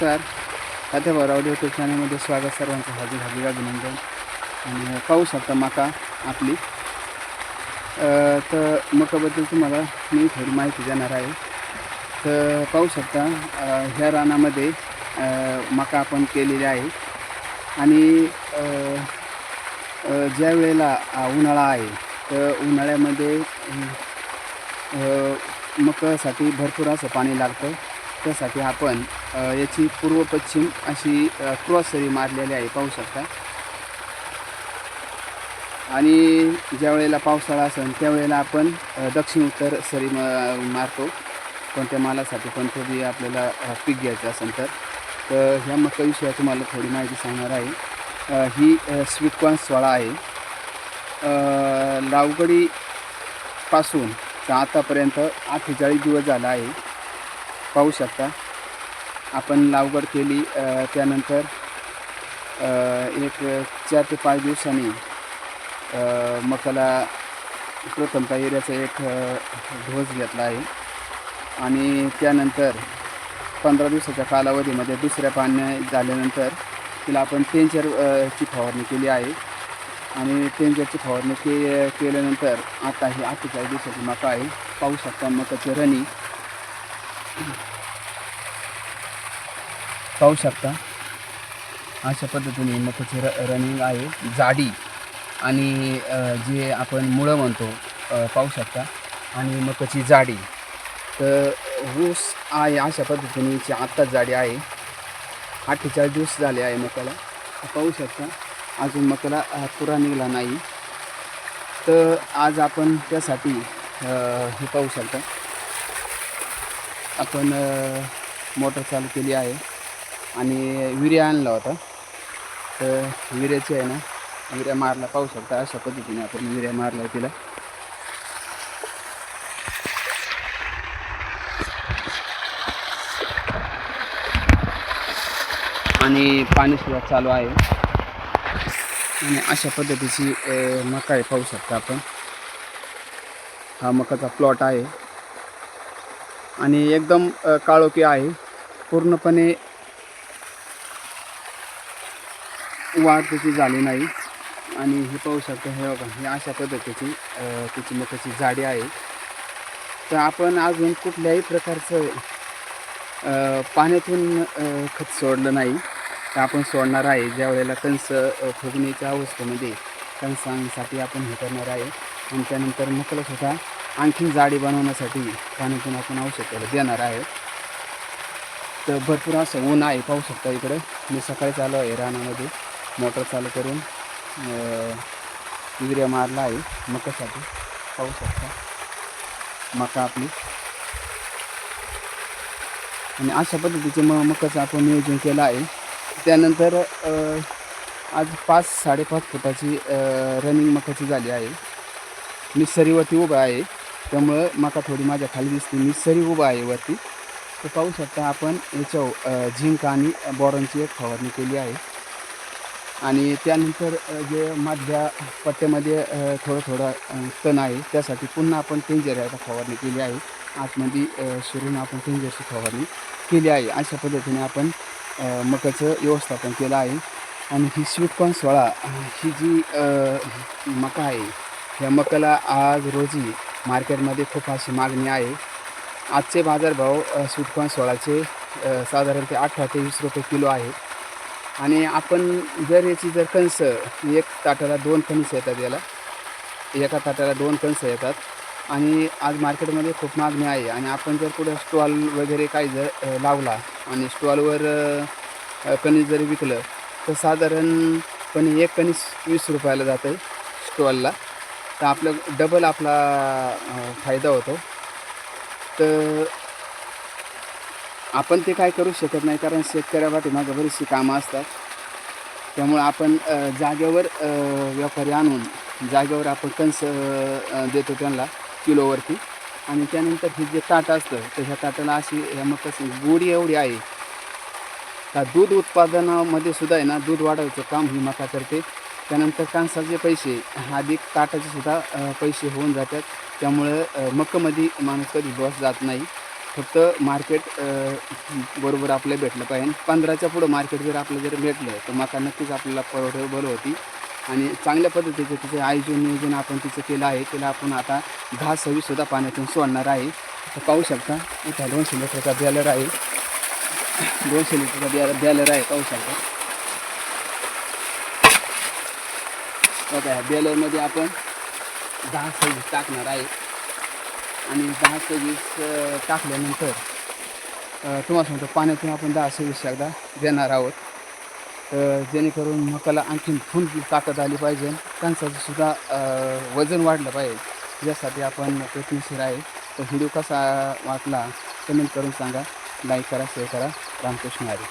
नमस्कार. खातेभाऊ यूट्यूब चॅनलमध्ये स्वागत. सर्वांचं हार्दिक अभिनंदन. आणि पाहू शकता मका आपली. तर मकाबद्दल तुम्हाला मी थोडी माहिती देणार आहे. तर पाहू शकता ह्या रानामध्ये मका आपण केलेली आहे. आणि ज्या वेळेला उन्हाळा आहे तर उन्हाळ्यामध्ये मकासाठी भरपूर असं पाणी लागतं. त्यासाठी आपण याची पूर्व पश्चिम अशी क्रॉस सरी मारलेली आहे, पाहू शकता. आणि ज्या वेळेला पावसाळा असेल त्यावेळेला आपण दक्षिण उत्तर सरी मारतो, कोणत्या मालासाठी कोणतं बी आपल्याला पीक घ्यायचं असेल तर. ह्या मकाविषयी तुम्हाला थोडी माहिती सांगणार आहे. ही स्वीटकॉर्न 16 आहे. लागवडीपासून आतापर्यंत 48 दिवस झाला आहे, पाहू शकता. आपण लागवड केली त्यानंतर एक 4 ते 5 दिवसांनी मकाला प्रथमतः युरियाचा एक डोस घेतला आहे. आणि त्यानंतर 15 दिवसाच्या कालावधीमध्ये दुसऱ्या पाणी झाल्यानंतर तिला आपण टेंचरची फवारणी केली आहे. आणि टेंचरची फवारणी केल्यानंतर आता ही 48 दिवसाची मका आहे, पाहू शकता. मकाची रणी पाहू शकता. अशा पद्धतीने मकाची रनिंग आहे, जाडी आणि जे आपण मुळं म्हणतो, पाहू शकता. आणि मकाची जाडी तर ऊस आहे अशा पद्धतीने आत्ताच जाडी आहे. 48 दिवस झाले आहे मकाला, पाहू शकता. अजून मकाला पुरा निघाला नाही. तर आज आपण त्यासाठी हे पाहू शकता, आपण मोटर चालू केली आहे आणि युरिया आणला होता. तर युरियाची आहे ना, युरिया मारला, पाहू शकता. अशा पद्धतीने आपण युरिया मारला तिला. आणि पाणी सुद्धा चालू आहे. आणि अशा पद्धतीची मका आहे, पाहू शकता आपण. हा मकाचा प्लॉट आहे आणि एकदम काळोखी आहे, पूर्णपणे वाढ त्याची झाली नाही. आणि हे पाहू शकता, हे बघा, हे अशा पद्धतीची त्याची मकाची जाडी आहे. तर आपण अजून कुठल्याही प्रकारचं पाण्यातून खत सोडलं नाही, तर आपण सोडणार आहे. ज्या वेळेला कणस फुगणीच्या अवस्थेमध्ये कणसांसाठी आपण हे करणार आहे. आणि त्यानंतर मकाला सुद्धा आणखीन जाडी बनवण्यासाठी पाण्यातून आपण औषध देणार आहे. तर भरपूर असं ऊन आहे, पाहू शकता. इकडं मी सकाळी चालू आहे रानामध्ये, मोटर चालू करून युरिया मारला आहे मकासाठी, पाहू शकता. मका आपली. आणि अशा पद्धतीचे मकाचं आपण नियोजन केलं आहे. त्यानंतर आज 5-5.5 फुटाची रनिंग मकाची झाली आहे. मी सरीवरती उभा आहे, त्यामुळं मका थोडी माझ्या खाली दिसते. मी सरी उभा आहे वरती. तर पाहू शकता आपण याच्यावर झिंक आणि बोरॉनची एक फवारणी केली आहे. आणि त्यानंतर जे मधल्या पट्ट्यामध्ये थोडं तण आहे, त्यासाठी पुन्हा आपण टेंजरची फवारणी केली आहे. आतमध्ये शिरून आपण टेंजरची फवारणी केली आहे. अशा पद्धतीने आपण मकाचं व्यवस्थापन केलं आहे. आणि ही स्वीटकॉर्न 16 ही जी मका आहे, ह्या मकाला आज रोजी मार्केटमध्ये खूप अशी मागणी आहे. आजचे बाजारभाव स्वीटकॉर्न 16चे साधारणतः 18 ते 20 रुपये किलो आहे. आणि आपण जर याची कणस, एक ताटाला 2 कणस येतात, याला एका ताटाला 2 कणस येतात. आणि आज मार्केटमध्ये खूप मागणी आहे. आणि आपण जर कुठं स्टॉल वगैरे काही जर लावला आणि स्टॉलवर कणीस जरी विकलं तर साधारणपणे एक कणीस 20 रुपयाला जातं आहे स्टॉलला. तर आपलं डबल आपला फायदा होतो. तर आपण ते काय करू शकत नाही, कारण शेतकऱ्यापाठीमागं बरीचशी कामं असतात. त्यामुळं आपण जागेवर व्यापारी आणून जागेवर आपण कणस देतो त्यांना किलोवरती. आणि त्यानंतर हे जे ताट असतं, तर ह्या ताटाला अशी ह्या मकाची गोडी एवढी आहे का दूध उत्पादनामध्ये सुद्धा आहे ना, दूध वाढवायचं काम ही मका करते. त्यानंतर कणसाचे पैसे अधिक ताटाचे सुद्धा पैसे होऊन जातात. त्यामुळं मकामध्ये माणूस कधी लॉस जात नाही. फक्त मार्केट बरोबर आपल्याला भेटलं पाहिजे. 15च्या पुढं मार्केट जर आपलं जर भेटलं तर मका नक्कीच आपल्याला परवडेबल होती. आणि चांगल्या पद्धतीचं तिचं आयोजन नियोजन आपण तिचं केलं आहे. तिला आपण आता 10-26 सुद्धा पाण्यातून सोडणार आहे. तर पाहू शकता इथं 200 लिटरचा बॅलर आहे. 200 लिटरचा बॅलर आहे, पाहू शकता. बघा ह्या बॅलरमध्ये आपण 10-26 टाकणार आहे. आणि 10-26 टाकल्यानंतर तुम्हाला सांगतो पाण्यातून आपण 10-26 एकदा देणार आहोत. जेणेकरून मकाला आणखीन फुल ताकद आली पाहिजे, त्यांचं सुद्धा वजन वाढलं पाहिजे, यासाठी आपण प्रयत्नशील आहे. तर व्हिडिओ कसा वाटला कमेंट करून सांगा, लाईक करा, शेअर करा. रामकृष्ण हरी.